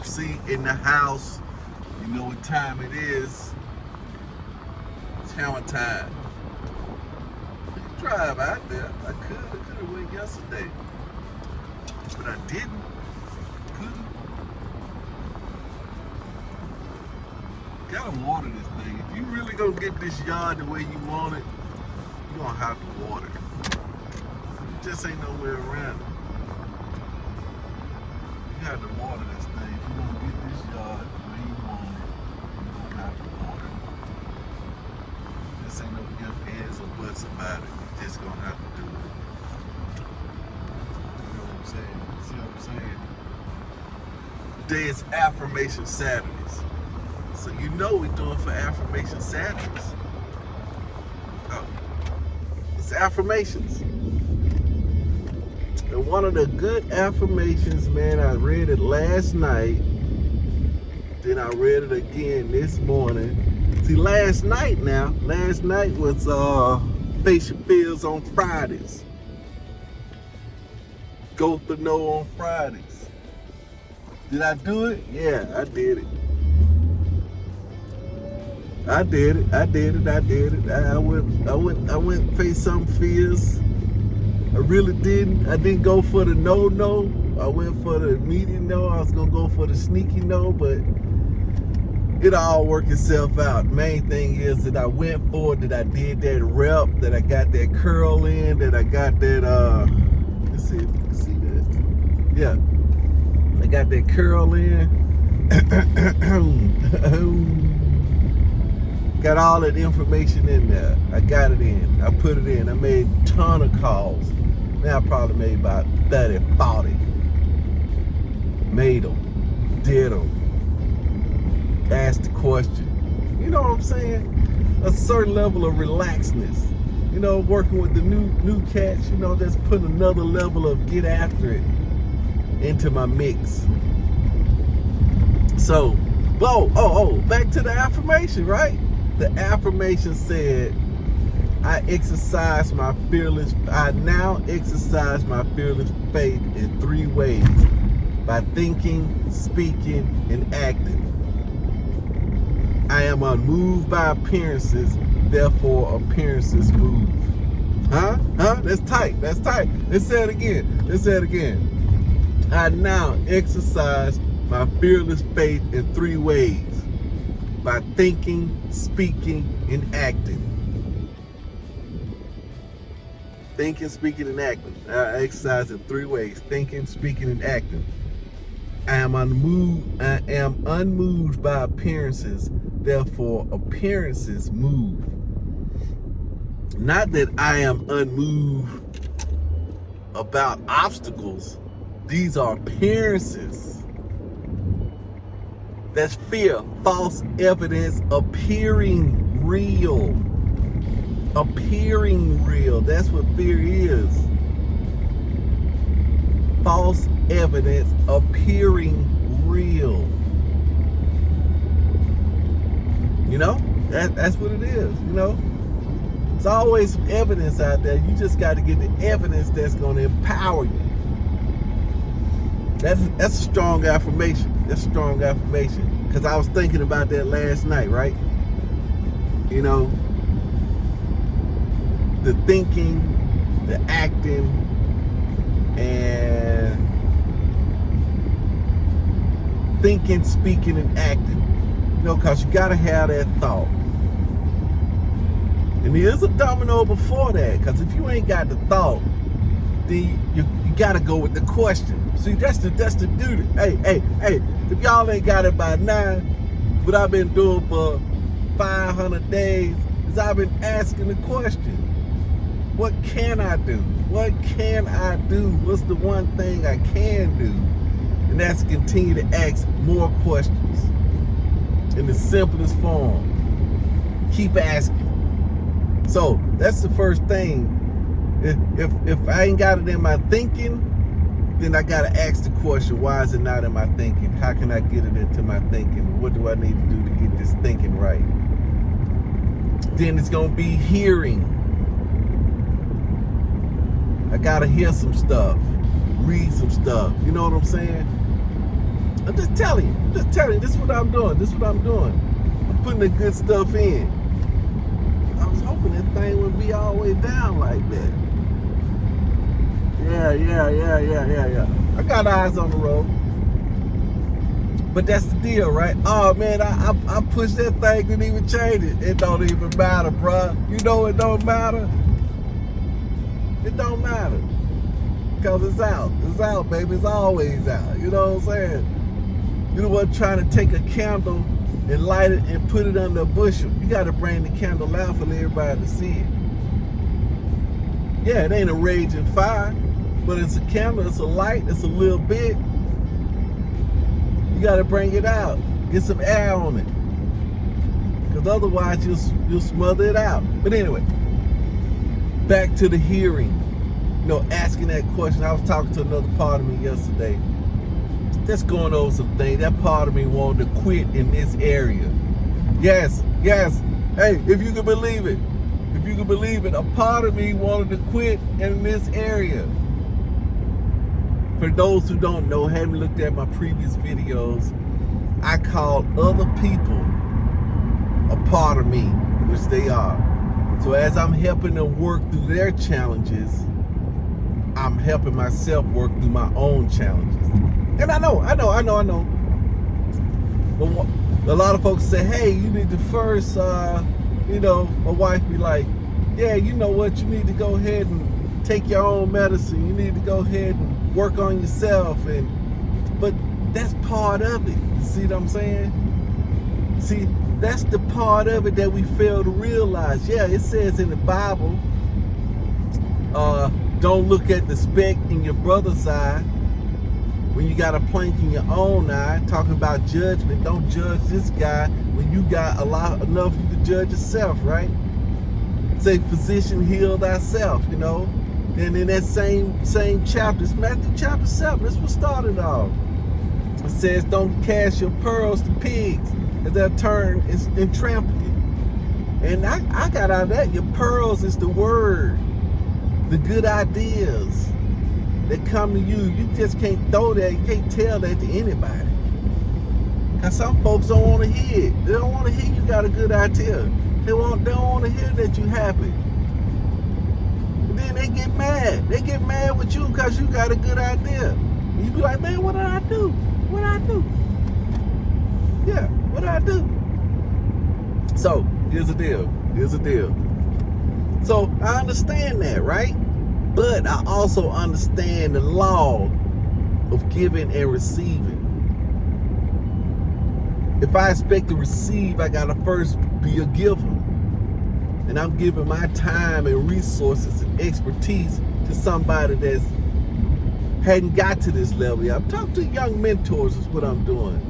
seat in the house. You know what time it is. It's hammer time. I could drive out there. I could have went yesterday. But I didn't. Couldn't. Gotta water this thing. If you really gonna get this yard the way you want it, you're gonna have to water it. Just ain't no way around it. You have to water this thing. If you want to get this yard the way you want it, you're going to have to water it. This ain't no ifs, ands, or buts about it. You're just going to have to do it. You know what I'm saying? See what I'm saying? Today is Affirmation Saturdays. So you know we're doing for Affirmation Saturdays. Oh, it's affirmations. And one of the good affirmations, man, I read it last night. Then I read it again this morning. See, last night was Face Your Fears on Fridays. Go for No on Fridays. Did I do it? Yeah, I did it. I went face some fears. I really didn't. I didn't go for the no. I went for the medium no. I was gonna go for the sneaky no, but it all worked itself out. Main thing is that I went for it, that I did that rep, that I got that curl in, that I got that let's see if you can see that. Yeah. I got that curl in. Got all that information in there. I got it in. I put it in. I made a ton of calls. Now I probably made about 30, 40. Made them. Did them. Asked the question. You know what I'm saying? A certain level of relaxedness. You know, working with the new cats, you know, just putting another level of get after it into my mix. So, back to the affirmation, right? The affirmation said, I now exercise my fearless faith in 3 ways: by thinking, speaking, and acting. I am unmoved by appearances, therefore appearances move. Huh? That's tight. Let's say it again. I now exercise my fearless faith in 3 ways: by thinking, speaking, and acting. Thinking, speaking, and acting. I exercise in 3 ways: thinking, speaking, and acting. I am unmoved by appearances, therefore appearances move. Not that I am unmoved about obstacles. These are appearances. That's fear, false evidence appearing real. Appearing real. That's what fear is. False evidence appearing real. You know? That's what it is, you know? There's always some evidence out there. You just got to get the evidence that's going to empower you. That's a strong affirmation. That's a strong affirmation. Because I was thinking about that last night, right? You know, the thinking, the acting, and thinking, speaking, and acting. You know, because you got to have that thought. And there's a domino before that. Because if you ain't got the thought, then you got to go with the question. See, that's the duty. Hey, if y'all ain't got it by now, what I've been doing for 500 days is I've been asking the question. What can I do? What can I do? What's the one thing I can do? And that's continue to ask more questions in the simplest form. Keep asking. So that's the first thing. If I ain't got it in my thinking, then I gotta ask the question, why is it not in my thinking? How can I get it into my thinking? What do I need to do to get this thinking right? Then it's gonna be hearing. I gotta hear some stuff, read some stuff. You know what I'm saying? I'm just telling you, this is what I'm doing, I'm putting the good stuff in. I was hoping that thing would be all the way down like that. Yeah. I got eyes on the road. But that's the deal, right? Oh man, I pushed that thing, didn't even change it. It don't even matter, bruh. You know it don't matter. It don't matter. Because it's out. It's out, baby. It's always out. You know what I'm saying? You know what? Trying to take a candle and light it and put it under a bushel. You got to bring the candle out for everybody to see it. Yeah, it ain't a raging fire, but it's a candle. It's a light. It's a little bit. You got to bring it out. Get some air on it. Because otherwise you'll smother it out. But anyway, back to the hearing. You know, asking that question. I was talking to another part of me yesterday. Just going over some things. That part of me wanted to quit in this area. Yes. Hey, if you can believe it. A part of me wanted to quit in this area. For those who don't know, haven't looked at my previous videos, I call other people a part of me, which they are. So as I'm helping them work through their challenges, I'm helping myself work through my own challenges. And I know. But a lot of folks say, hey, you need to first, my wife be like, yeah, you know what, you need to go ahead and take your own medicine. You need to go ahead and work on yourself. But that's part of it. You see what I'm saying? See, that's the part of it that we fail to realize. Yeah, it says in the Bible, don't look at the speck in your brother's eye when you got a plank in your own eye. Talking about judgment, don't judge this guy when you got enough to judge yourself, right? Say, physician, heal thyself, you know. And in that same chapter, it's Matthew chapter 7, that's what started off. It says, don't cast your pearls to pigs, as they'll turn and trample you. And I got out of that, your pearls is the word, the good ideas that come to you. You just can't throw that, you can't tell that to anybody. Because some folks don't want to hear it. They don't want to hear you got a good idea. They don't want to hear that you happy. And then they get mad. They get mad with you because you got a good idea. And you be like, man, what did I do? Yeah, what did I do? So, here's the deal. So, I understand that, right? But I also understand the law of giving and receiving. If I expect to receive, I gotta first be a giver. And I'm giving my time and resources and expertise to somebody that's hadn't got to this level yet. I'm talking to young mentors is what I'm doing.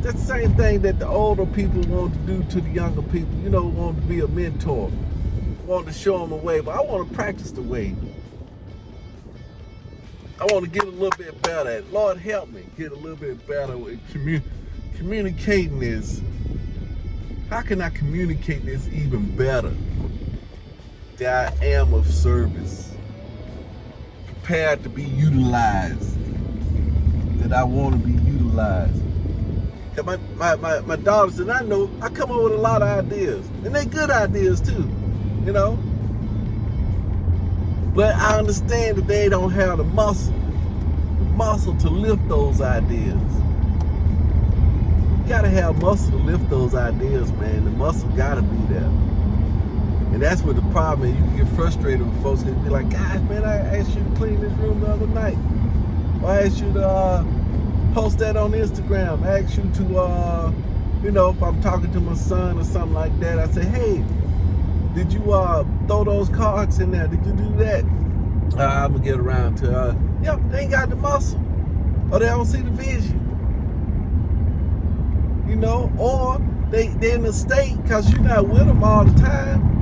That's the same thing that the older people want to do to the younger people. You know, want to be a mentor. Want to show them a way, but I want to practice the way. I want to get a little bit better at it. Lord, help me get a little bit better with communicating this. How can I communicate this even better? That I am of service, prepared to be utilized, that I want to be utilized. My daughters, and I know I come up with a lot of ideas, and they're good ideas too, you know. But I understand that they don't have the muscle to lift those ideas. You gotta have muscle to lift those ideas, man. The muscle gotta be there. And that's what the problem is. You can get frustrated with folks and be like, gosh, man, I asked you to clean this room the other night. Or I asked you to post that on Instagram. I asked you to, if I'm talking to my son or something like that, I say, hey, did you throw those cards in there? Did you do that? I'm going to get around to, they ain't got the muscle. Or they don't see the vision. You know, or they're in a state because you're not with them all the time.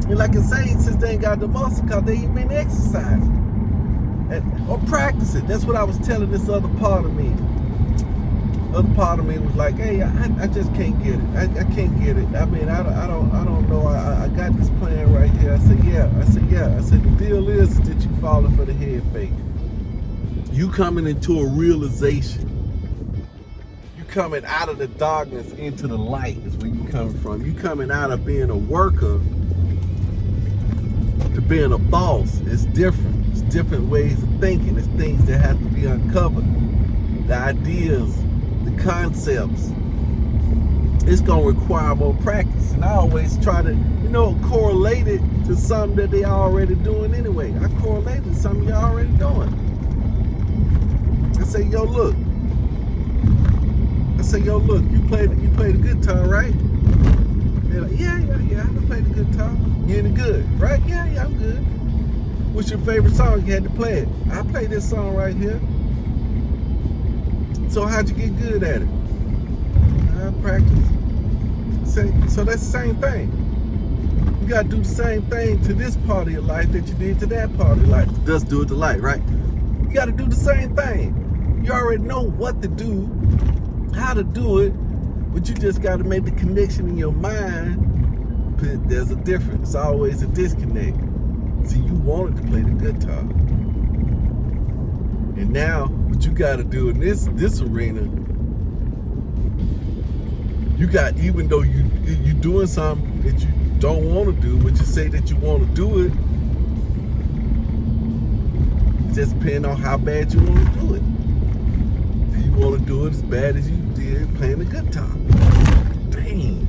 And like I say, since they ain't got the muscle because they ain't been exercising. Or practicing. That's what I was telling this other part of me. Other part of me was like, hey, I just can't get it. I can't get it. I mean, I don't know. I got this plan right here. I said, yeah. I said, the deal is that you falling for the head fake. You coming into a realization coming out of the darkness into the light is where you coming from. You coming out of being a worker to being a boss. It's different. It's different ways of thinking. It's things that have to be uncovered. The ideas, the concepts. It's going to require more practice. And I always try to, correlate it to something that they already doing anyway. I correlate it to something you're already doing. I say, yo, look. You played the guitar, right? They're like, yeah, I can play the guitar. You any good, right? Yeah, I'm good. What's your favorite song? You had to play it. I play this song right here. So how'd you get good at it? I practice. So that's the same thing. You gotta do the same thing to this part of your life that you did to that part of your life. Just do it to light, right? You gotta do the same thing. You already know what to do, how to do it, but you just gotta make the connection in your mind. But there's a difference. It's always a disconnect. See, you wanted to play the guitar. And now, what you gotta do in this arena, you got, even though you doing something that you don't want to do, but you say that you want to do it, it just depends on how bad you want to do it. Do you want to do it as bad as you did playing the guitar? Dang.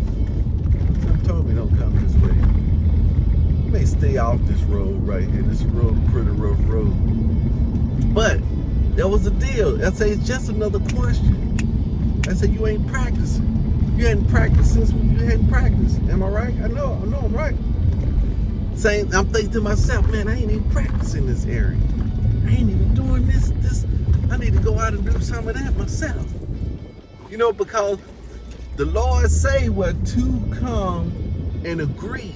Some told me don't come this way. You may stay off this road right here. This road is a pretty rough road. But that was the deal. I say it's just another question. I say you ain't practicing. You hadn't practiced since you hadn't practiced. Am I right? I know I'm right. Saying, I'm thinking to myself, man, I ain't even practicing this area. I ain't even doing this. I need to go out and do some of that myself. Because the Lord say where two come and agree.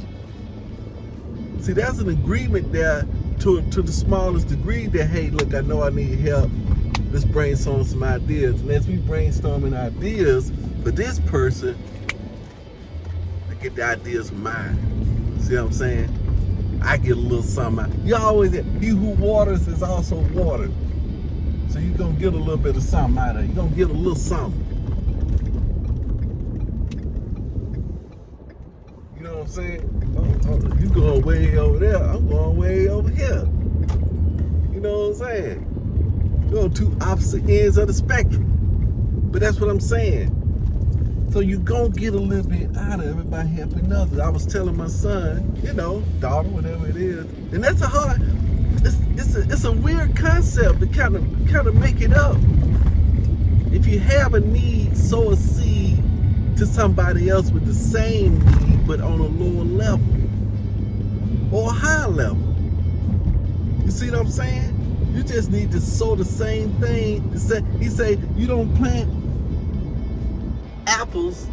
See, there's an agreement there to the smallest degree that, hey, look, I know I need help. Let's brainstorm some ideas. And as we brainstorming ideas for this person, I get the ideas from mine. See what I'm saying? I get a little something. You always, he who waters is also watered. So you're going to get a little bit of something out of it. You're going to get a little something. You know what I'm saying? You going way over there. I'm going way over here. You know what I'm saying? We're on two opposite ends of the spectrum. But that's what I'm saying. So you're going to get a little bit out of it by helping others. I was telling my son, daughter, whatever it is. And that's a hard, it's a weird concept to kind of make it up. If you have a need, sow a seed to somebody else with the same need, but on a lower level or a higher level. You see what I'm saying? You just need to sow the same thing. He say you don't plant apples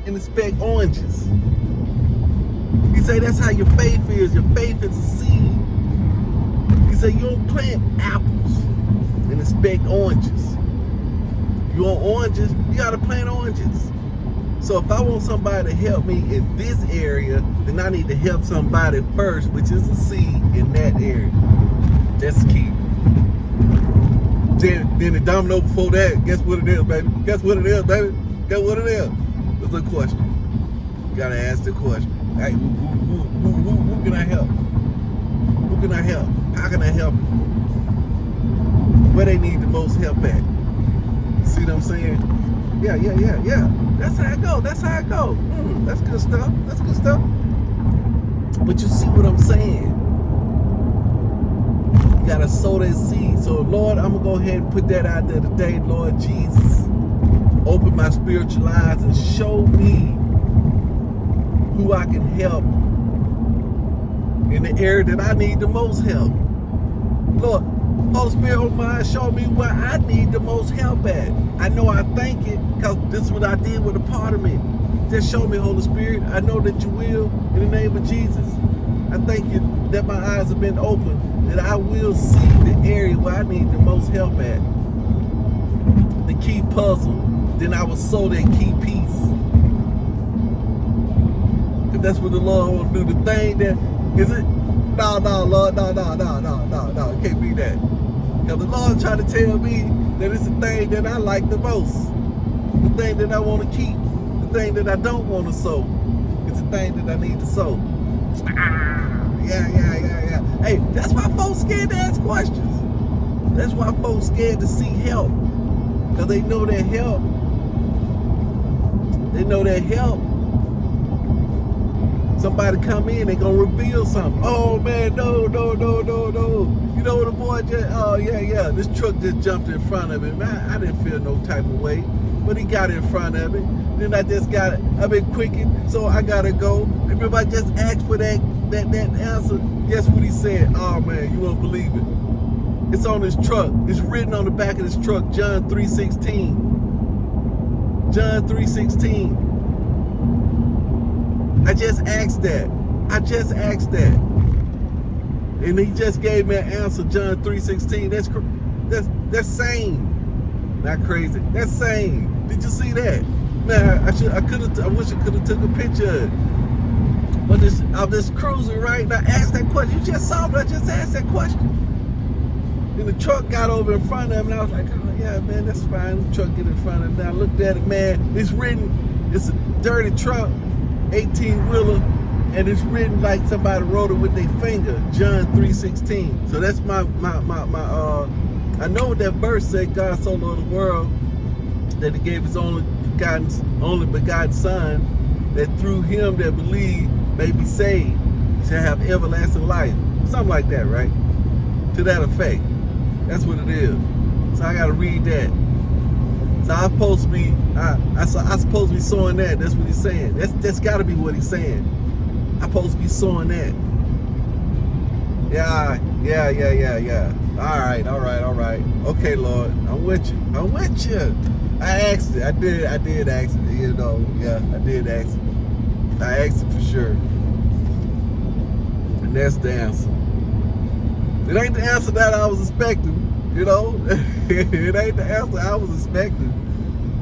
and expect oranges. He say that's how your faith is. Your faith is a seed. He say you don't plant apples and expect oranges. You want oranges, you gotta plant oranges. So if I want somebody to help me in this area, then I need to help somebody first, which is a seed in that area. That's key. Then the domino before that, guess what it is, baby? Guess what it is, baby? Guess what it is? It's a question. You gotta ask the question. Hey, who can I help? Who can I help? How can I help? Where they need the most help at? See what I'm saying? Yeah. That's how it go. That's good stuff. That's good stuff. But you see what I'm saying? You gotta sow that seed. So Lord, I'm gonna go ahead and put that out there today, Lord Jesus. Open my spiritual eyes and show me who I can help in the area that I need the most help. Lord, Holy Spirit, open my eyes, show me where I need the most help at. I know I think it because this is what I did with a part of me. Just show me, Holy Spirit. I know that you will in the name of Jesus. I thank you that my eyes have been open, that I will see the area where I need the most help at. The key puzzle. Then I will sow that key piece. Because that's what the Lord wants to do. The thing that, is it? No, Lord, no. It can't be that. Because the Lord trying to tell me that it's the thing that I like the most. The thing that I want to keep, the thing that I don't want to sow, it's the thing that I need to sow. Yeah. Hey, that's why folks scared to ask questions. That's why folks scared to seek help. Because they know that help. Somebody come in, they gonna reveal something. Oh man, no. You know what the boy just, oh yeah. This truck just jumped in front of him. I didn't feel no type of way. But he got in front of it. Then I've been quickened, so I gotta go. Everybody just asked for that answer. Guess what he said? Oh man, you won't believe it. It's on his truck. It's written on the back of his truck, John 3:16. John 3:16. I just asked that. And he just gave me an answer, John 3:16. That's sane. Not crazy. That's sane. Did you see that? Man, I wish I could have took a picture of it. But I'm just cruising, right? And I asked that question. You just saw me. I just asked that question. And the truck got over in front of him, and I was like, oh yeah, man, that's fine. The truck get in front of him. And I looked at it, man. It's a dirty truck, 18-wheeler, and it's written like somebody wrote it with their finger, John 3:16. So that's my I know what that verse said. God so loved the world that he gave his only begotten Son, that through him that believe may be saved, shall have everlasting life. Something like that, right? To that effect. That's what it is. So I gotta read that. So I'm supposed to be sowing that. That's what he's saying. That's gotta be what he's saying. I'm supposed to be sowing that. Yeah. All right. Okay, Lord, I'm with you. I asked it. I did ask it. You know, yeah, I did ask it. I asked it for sure. And that's the answer. It ain't the answer that I was expecting, you know. It ain't the answer I was expecting.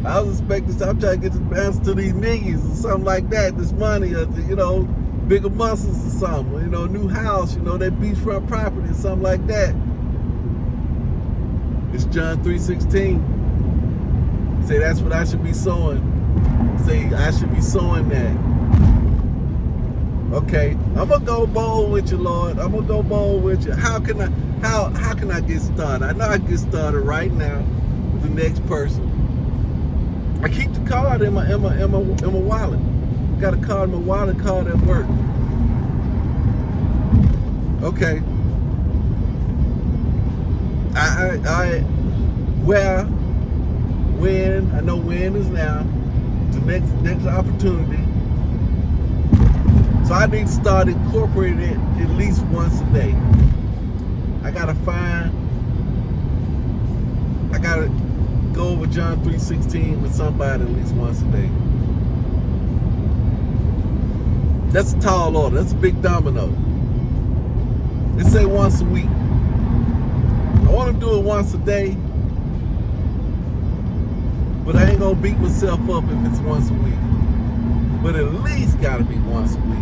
I was expecting, I'm trying to get the answer to these millions or something like that, this money, or you know, bigger muscles or something, you know, new house, you know, that beachfront property or something like that. It's John 3:16. Say that's what I should be sowing. Say I should be sowing that. Okay, I'm gonna go bold with you, Lord. I'm gonna go bold with you. How can I get started? I know I can get started right now with the next person. I keep the card in my wallet. Got a card in my wallet, card at work. Okay. I know when is now. The next opportunity. So I need to start incorporating it at least once a day. I gotta go over John 3:16 with somebody at least once a day. That's a tall order. That's a big domino. Let's say once a week. I want to do it once a day, but I ain't gonna beat myself up if it's once a week. But at least gotta be once a week.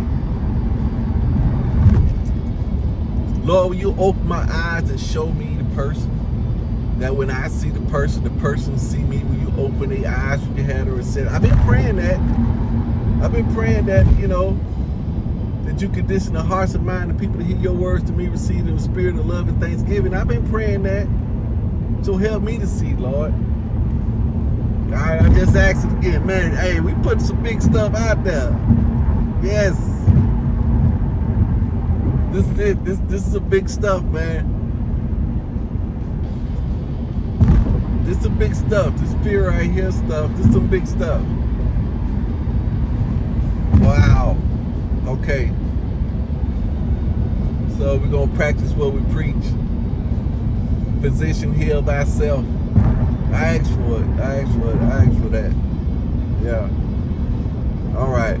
Lord, will you open my eyes and show me the person? That when I see the person see me. Will you open their eyes with your hand or said? I've been praying that, you know, that you condition the hearts and minds of people to hear your words to me, receive in the spirit of love and thanksgiving. I've been praying that. So help me to see, Lord. All right, I just asked it again, man. Hey, we put some big stuff out there. Yes. This is a big stuff, man. This is some big stuff. This fear right here stuff. This is some big stuff. Wow. Okay. So we're gonna practice what we preach. Physician, heal thyself. I asked for it. I asked for that. Yeah. All right.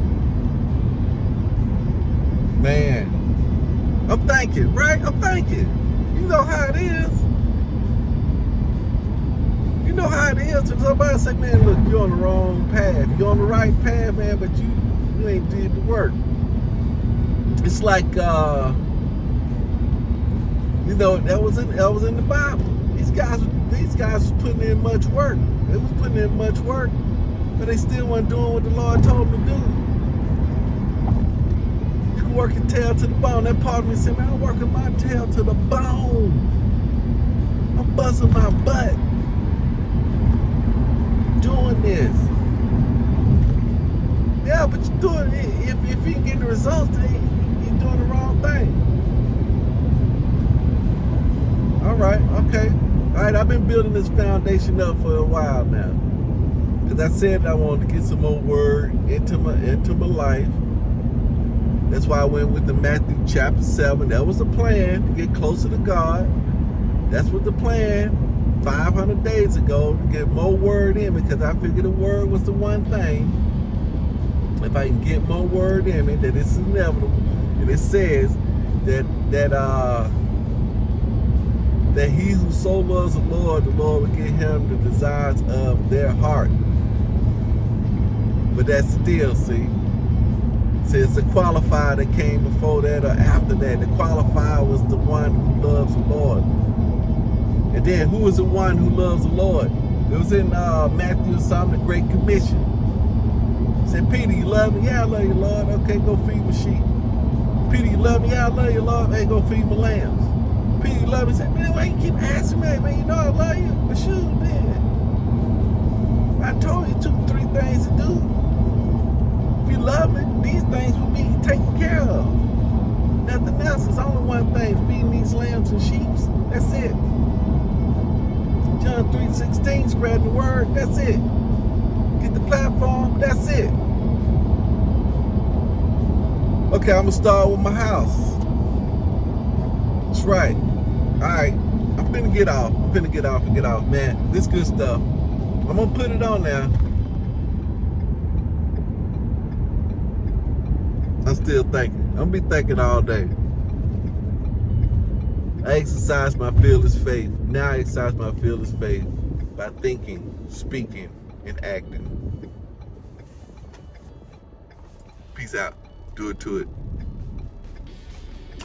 Man. I'm thinking, right? I'm thinking. You know how it is. You know how it is. So somebody say, man, look, you're on the wrong path. You're on the right path, man, but you ain't did the work. It's like, you know, that was in the Bible. These guys was putting in much work. They was putting in much work, but they still weren't doing what the Lord told them to do. You can work your tail to the bone. That part of me said, man, I'm working my tail to the bone. I'm busting my butt doing this. Yeah, but you're doing it. If you ain't getting the results, then you're doing the wrong thing. All right, okay. All right, I've been building this foundation up for a while now. Because I said I wanted to get some more word into my life. That's why I went with the Matthew chapter 7. That was the plan, to get closer to God. That's what the plan 500 days ago, to get more word in me, because I figured the word was the one thing. If I can get more word in me, that it's inevitable. And it says that he who so loves the Lord will give him the desires of their heart. But that's still, see, it's the qualifier that came before that or after that. The qualifier was the one who loves the Lord. And then who is the one who loves the Lord? It was in Matthew something, the Great Commission. It said, Peter, you love me? Yeah, I love you, Lord. Okay, go feed my sheep. Peter, you love me? Yeah, I love you, Lord. Hey, go feed my lambs. Peter, you love me? He said, man, why you keep asking me? Man, you know I love you. But shoot, then. I told you 2 or 3 things to do. If you love me, these things will be taken care of. Nothing else. There's only one thing, feeding these lambs and sheep. That's it. John 3:16, spreading the word. That's it. Get the platform. That's it. Okay, I'm going to start with my house. That's right. All right. I'm finna get off. Man, this good stuff. I'm going to put it on now. I'm still thinking. I'm going to be thinking all day. I exercise my fearless faith. Now I exercise my fearless faith by thinking, speaking, and acting. Peace out. Do it to it.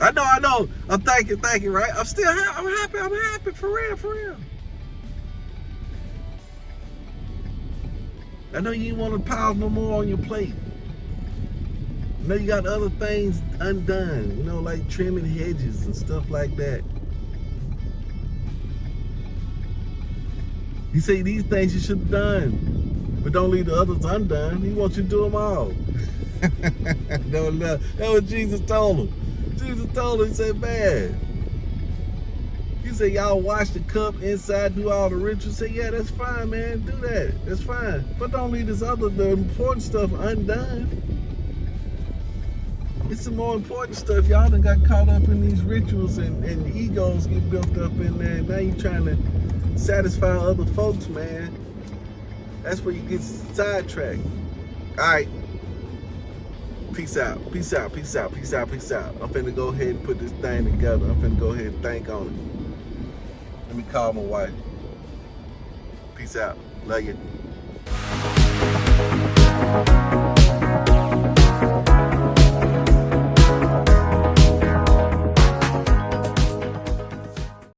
I know. I'm thinking, right? I'm happy, for real. I know you ain't want to pile no more on your plate. I know you got other things undone, you know, like trimming hedges and stuff like that. You say these things you should have done, but don't leave the others undone. He wants you to do them all. That's what Jesus told him. Jesus told him, he said, man. He said, y'all wash the cup inside, do all the rituals. Say, yeah, that's fine, man. Do that. That's fine. But don't leave the important stuff undone. It's the more important stuff. Y'all done got caught up in these rituals and egos get built up in there. Now you trying to satisfy other folks, man. That's where you get sidetracked. All right. Peace out. I'm finna go ahead and put this thing together. I'm finna go ahead and think on it. Let me call my wife. Peace out. Love you.